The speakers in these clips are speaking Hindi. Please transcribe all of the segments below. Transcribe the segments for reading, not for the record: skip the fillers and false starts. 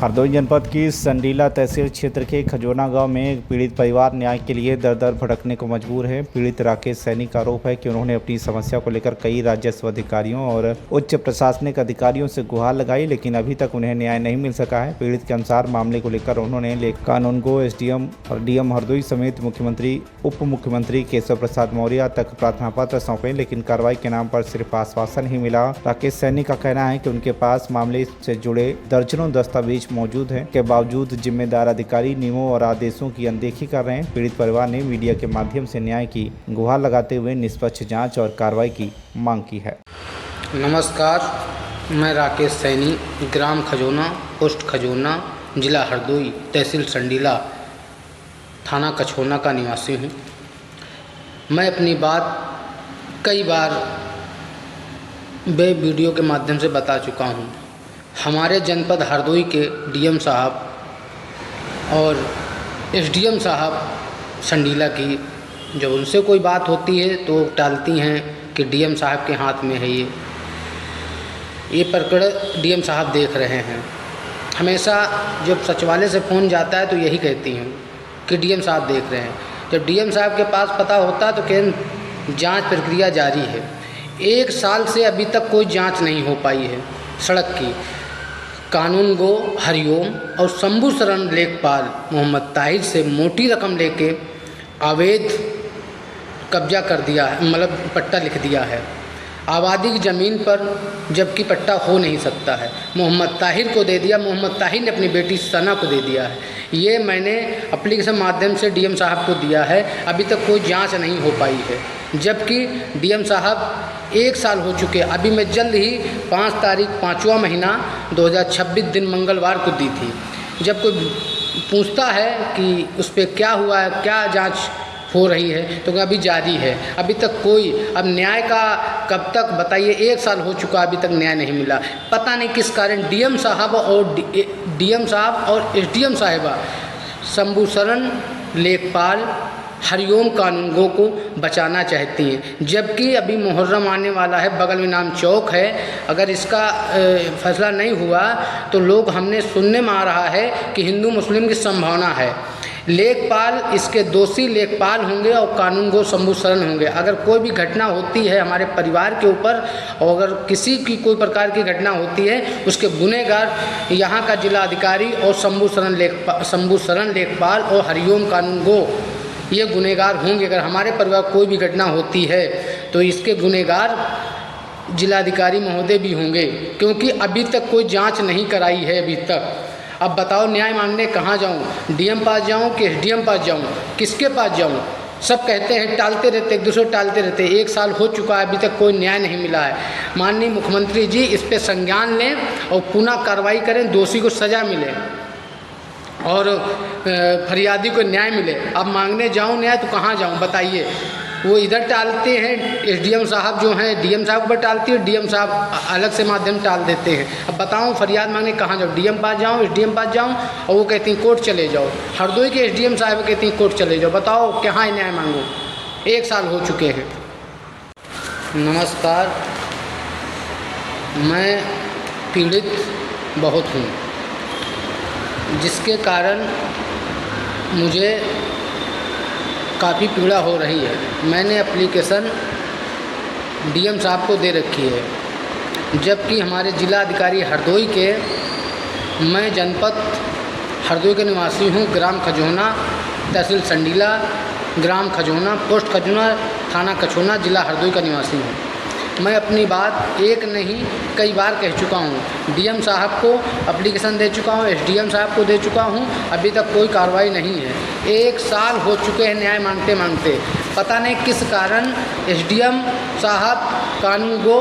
हरदोई जनपद की संडीला तहसील क्षेत्र के खजोना गांव में एक पीड़ित परिवार न्याय के लिए दर दर भटकने को मजबूर है। पीड़ित राकेश सैनी का आरोप है कि उन्होंने अपनी समस्या को लेकर कई राजस्व अधिकारियों और उच्च प्रशासनिक अधिकारियों से गुहार लगाई, लेकिन अभी तक उन्हें न्याय नहीं मिल सका है। पीड़ित के अनुसार मामले को लेकर उन्होंने कानूनगो, एसडीएम और डीएम हरदोई समेत मुख्यमंत्री, उप मुख्यमंत्री केशव प्रसाद मौर्य तक प्रार्थना पत्र सौंपे, लेकिन कार्रवाई के नाम पर सिर्फ आश्वासन ही मिला। राकेश सैनी का कहना है कि उनके पास मामले से जुड़े दर्जनों दस्तावेज मौजूद हैं के बावजूद जिम्मेदार अधिकारी नियमों और आदेशों की अनदेखी कर रहे हैं। पीड़ित परिवार ने मीडिया के माध्यम से न्याय की गुहार लगाते हुए निष्पक्ष जांच और कार्रवाई की मांग की है। नमस्कार, मैं राकेश सैनी, ग्राम खजोना, पोस्ट खजोना, जिला हरदोई, तहसील संडीला, थाना कछोना का निवासी हूँ। मैं अपनी बात कई बार वीडियो के माध्यम से बता चुका हूँ। हमारे जनपद हरदोई के डीएम साहब और एसडीएम साहब संडीला की जब उनसे कोई बात होती है तो टालती हैं कि डीएम साहब के हाथ में है ये प्रकरण डीएम साहब देख रहे हैं। हमेशा जब सचिवालय से फ़ोन जाता है तो यही कहती हूँ कि डीएम साहब देख रहे हैं। जब डीएम साहब के पास पता होता है तो कहें जांच प्रक्रिया जारी है। 1 साल से अभी तक कोई जांच नहीं हो पाई है सड़क की। कानूनगो हरिओम और शंभू शरण लेखपाल मोहम्मद ताहिर से मोटी रकम लेके अवैध कब्जा कर दिया है, मतलब पट्टा लिख दिया है आबादी की ज़मीन पर, जबकि पट्टा हो नहीं सकता है। मोहम्मद ताहिर को दे दिया, मोहम्मद ताहिर ने अपनी बेटी सना को दे दिया है। ये मैंने एप्लीकेशन माध्यम से डीएम साहब को दिया है। अभी तक कोई जांच नहीं हो पाई है, जबकि डीएम साहब 1 साल हो चुके। अभी मैं जल्द ही 5 तारीख 5वां महीना 2026 दिन मंगलवार को दी थी। जब कोई पूछता है कि उस पर क्या हुआ है, क्या जांच हो रही है, तो अभी जारी है। अभी तक कोई, अब न्याय का कब तक बताइए। 1 साल हो चुका, अभी तक न्याय नहीं मिला। पता नहीं किस कारण डीएम साहब और एसडीएम साहिबा शंभू शरण लेखपाल हरिओम कानूनगो को बचाना चाहती हैं, जबकि अभी मुहर्रम आने वाला है, बगल में नाम चौक है। अगर इसका फैसला नहीं हुआ तो लोग, हमने सुनने में आ रहा है कि हिंदू मुस्लिम की संभावना है। लेखपाल इसके दोषी लेखपाल होंगे और कानूनगो शंभू शरण होंगे। अगर कोई भी घटना होती है हमारे परिवार के ऊपर, और अगर किसी की कोई प्रकार की घटना होती है, उसके गुनहगार यहाँ का जिला अधिकारी और शंभू शरण लेखपाल और हरिओम कानूनगो ये गुनहगार होंगे। अगर हमारे परिवार कोई भी घटना होती है तो इसके गुनहगार जिलाधिकारी महोदय भी होंगे, क्योंकि अभी तक कोई जांच नहीं कराई है अभी तक। अब बताओ, न्याय मांगने कहाँ जाऊँ? डीएम पास जाऊँ कि एसडीएम पास जाऊँ? किसके पास जाऊँ? सब कहते हैं, टालते रहते, एक दूसरे टालते रहते। 1 साल हो चुका है, अभी तक कोई न्याय नहीं मिला है। माननीय मुख्यमंत्री जी इस पर संज्ञान लें और पुनः कार्रवाई करें, दोषी को सज़ा मिले और फरियादी को न्याय मिले। अब मांगने जाऊं न्याय तो कहाँ जाऊं बताइए? वो इधर टालते हैं, एसडीएम साहब जो हैं डीएम साहब पर टालती है, डीएम साहब अलग से माध्यम टाल देते हैं। अब बताऊं फरियाद मांगने कहाँ जाऊं? डीएम पास जाऊं, एसडीएम पास जाऊं? और वो कहती हैं कोर्ट चले जाओ। हरदोई के एसडीएम साहब कहती हैं कोर्ट चले जाओ। बताओ कहाँ न्याय मांगो? 1 साल हो चुके हैं। नमस्कार, मैं पीड़ित बहुत हूँ, जिसके कारण मुझे काफ़ी पीड़ा हो रही है। मैंने एप्लीकेशन डीएम साहब को दे रखी है, जबकि हमारे जिला अधिकारी हरदोई के, मैं जनपद हरदोई के निवासी हूँ, ग्राम खजोना, तहसील संडीला, ग्राम खजोना, पोस्ट खजोना, थाना कछोना, जिला हरदोई का निवासी हूँ। मैं अपनी बात एक नहीं कई बार कह चुका हूँ। डीएम साहब को एप्लीकेशन दे चुका हूँ, एसडीएम साहब को दे चुका हूँ, अभी तक कोई कार्रवाई नहीं है। 1 साल हो चुके हैं न्याय मांगते मांगते। पता नहीं किस कारण एसडीएम साहब कानूनगो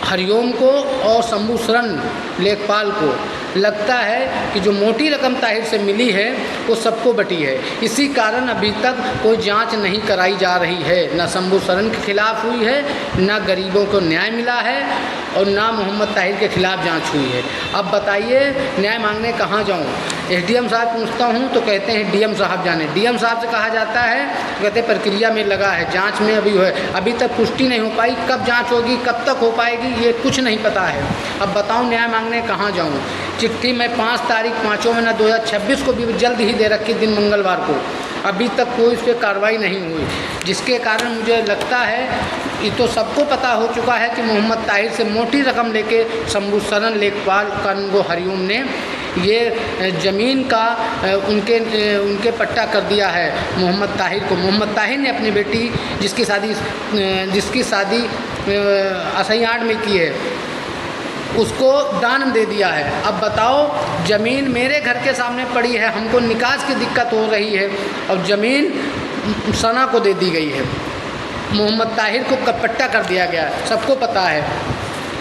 हरिओम को और शंभू शरण लेखपाल को लगता है कि जो मोटी रकम ताहिर से मिली है वो सबको बटी है। इसी कारण अभी तक कोई जांच नहीं कराई जा रही है। न शंभू शरण के खिलाफ हुई है, न गरीबों को न्याय मिला है, और ना मोहम्मद ताहिर के खिलाफ जांच हुई है। अब बताइए न्याय मांगने कहाँ जाऊँ? एसडीएम साहब पूछता हूँ तो कहते हैं डीएम साहब जाने। डीएम साहब से कहा जाता है, कहते प्रक्रिया में लगा है, जांच में अभी है, अभी तक पुष्टि नहीं हो पाई। कब जांच होगी, कब तक हो पाएगी, ये कुछ नहीं पता है। अब बताऊँ न्याय मांगने कहाँ जाऊँ? चिट्ठी मैं 5 तारीख 5वां महीना 2026 को भी जल्द ही दे रखी, दिन मंगलवार को। अभी तक कोई इस पर कार्रवाई नहीं हुई, जिसके कारण मुझे लगता है, ये तो सबको पता हो चुका है कि मोहम्मद ताहिर से मोटी रकम लेके शंभू शरण लेखपाल कानूनगो हरिओम ने ये ज़मीन का उनके पट्टा कर दिया है मोहम्मद ताहिर को। मोहम्मद ताहिर ने अपनी बेटी जिसकी शादी असैयाड में की है, उसको दान दे दिया है। अब बताओ, ज़मीन मेरे घर के सामने पड़ी है, हमको निकास की दिक्कत हो रही है और ज़मीन सना को दे दी गई है। मोहम्मद ताहिर को पट्टा कर दिया गया है, सबको पता है।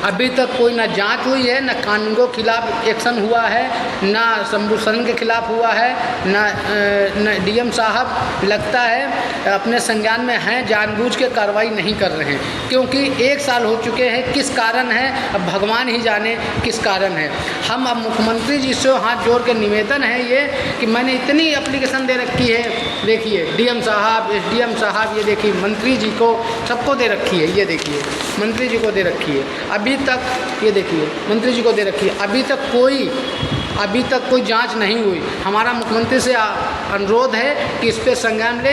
अभी तक कोई ना जांच हुई है, ना कानूनगो खिलाफ एक्शन हुआ है, ना शंभू शरण के खिलाफ हुआ है, ना डीएम साहब लगता है अपने संज्ञान में हैं, जानबूझ के कार्रवाई नहीं कर रहे हैं, क्योंकि 1 साल हो चुके हैं। किस कारण है, अब भगवान ही जाने किस कारण है। हम अब मुख्यमंत्री जी से हाथ जोड़ के निवेदन है ये कि मैंने इतनी एप्लीकेशन दे रखी है, देखिए डीएम साहब, एसडीएम साहब, ये देखिए मंत्री जी को, सबको दे रखी है, ये देखिए मंत्री जी को दे रखी है, अभी तक ये देखिए मंत्री जी को दे रखी है, अभी तक कोई जांच नहीं हुई। हमारा मुख्यमंत्री से अनुरोध है कि इस पे संज्ञान ले,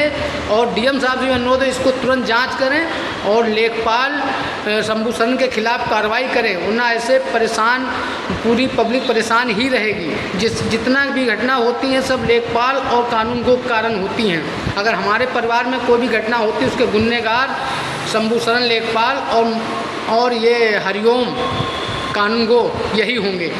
और डीएम साहब से भी अनुरोध है इसको तुरंत जांच करें और लेखपाल शंभू शरण के खिलाफ कार्रवाई करें, वरना ऐसे परेशान, पूरी पब्लिक परेशान ही रहेगी। जितना भी घटना होती हैं सब लेखपाल और कानून को कारण होती हैं। अगर हमारे परिवार में कोई भी घटना होती है उसके गुनहगार शंभू शरण लेखपाल और ये हरिओम कानूनगो यही होंगे।